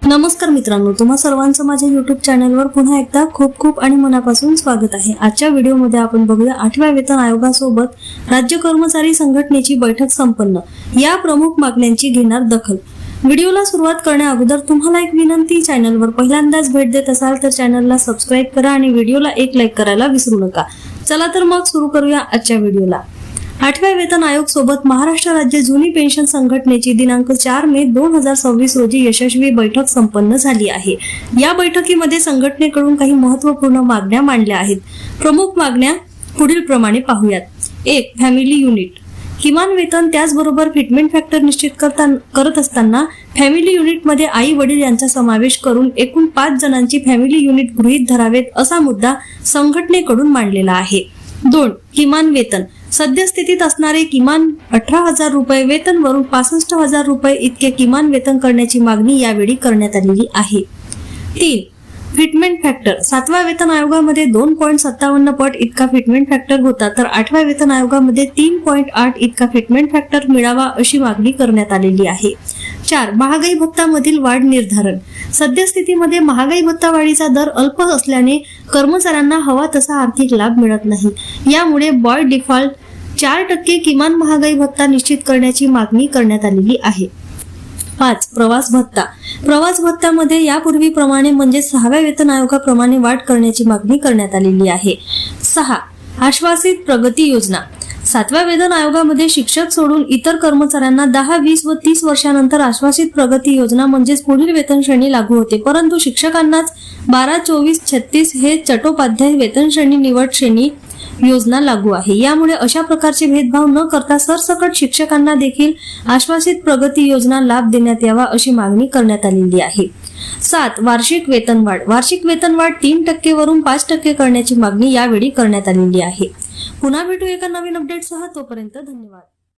नमस्कार मित्रांनो, तुम्हा सर्वांचं माझ्या YouTube चॅनलवर पुन्हा एकदा खूप खूप आणि मनापासून स्वागत आहे। आजच्या व्हिडिओमध्ये आपण बघूया 8व्या वेतन आयोगासोबत राज्य कर्मचारी संघटनेची बैठक संपन्न, या प्रमुख मागण्यांची घेणार दखल। व्हिडिओला सुरुवात करण्याअगोदर तुम्हाला एक विनंती, चॅनलवर पहिल्यांदाच भेट देत असाल तर चॅनलला सबस्क्राइब करा आणि व्हिडिओला एक लाईक करायला विसरू नका। चला तर मग सुरू करूया आजच्या व्हिडिओला। 8व्या वेतन आयोग सोबत महाराष्ट्र राज्य जुनी पेन्शन संघटनेची दिनांक 4 मे 2026 रोजी यशस्वी बैठक संपन्न झाली आहे। या बैठकीमध्ये संघटनेकडून काही महत्त्वपूर्ण मागण्या मांडल्या आहेत। प्रमुख मागण्या पुढील प्रमाणे पाहूयात। 1. फॅमिली युनिट किमान वेतन, त्याचबरोबर फिटमेंट फॅक्टर निश्चित करत असताना फॅमिली युनिट मध्ये आई वडील यांचा समावेश करून एकूण 5 जणांची फॅमिली युनिट गृहीत धरावेत असा मुद्दा संघटनेकडून मांडलेला आहे। 2. किमान वेतन, सद्यस्थितीत असणारे किमान 18,000 रुपये वेतन वरून 65,000 रुपये इतके किमान वेतन करण्याची मागणी यावेळी करण्यात आलेली आहे। 3. फिटमेंट फॅक्टर, 7व्या वेतन आयोगामध्ये 2.57 पट इतका फिटमेंट फॅक्टर होता, तर 8व्या वेतन आयोगामध्ये 3.8 इतका फिटमेंट फॅक्टर मिळावा अशी मागणी करण्यात आलेली आहे। 4. महागाई भत्तामधील वाढ निर्धारण, सद्यस्थितीमध्ये महागाई भत्ता वाढीचा दर अल्प असल्याने कर्मचाऱ्यांना हवा तसा आर्थिक लाभ मिळत नाही, यामुळे बाय डिफॉल्ट 4% किमान महागाई भत्ता निश्चित करण्याची मागणी करण्यात आलेली आहे। 5. प्रवास भत्ता, प्रवास भत्त्यामध्ये यापूर्वीप्रमाणे म्हणजे 6व्या वेतन आयोगाप्रमाणे वाढ करण्याची मागणी करण्यात आलेली आहे। 6. आश्वासित प्रगती योजना, 7व्या वेतन आयोगामध्ये शिक्षक सोडून इतर कर्मचाऱ्यांना 10, 20 व 30 वर्षानंतर आश्वासित प्रगती योजना म्हणजेच पुढील वेतन श्रेणी लागू होते, परंतु शिक्षकांनाच 12, 24, 36 हे चट्टोपाध्याय वेतन श्रेणी निवड श्रेणी योजना लागू आहे। यामुळे अशा प्रकारचे भेदभाव न करता सरसकट शिक्षकांना देखील आश्वासित प्रगती योजना लाभ देण्यात यावा अशी मागणी करण्यात आलेली आहे। 7. वार्षिक वेतनवाढ, वार्षिक वेतनवाढ 3% वरून 5% करण्याची मागणी यावेळी करण्यात आलेली आहे। पुन्हा भेटू एका नवीन अपडेटसह, तोपर्यंत धन्यवाद।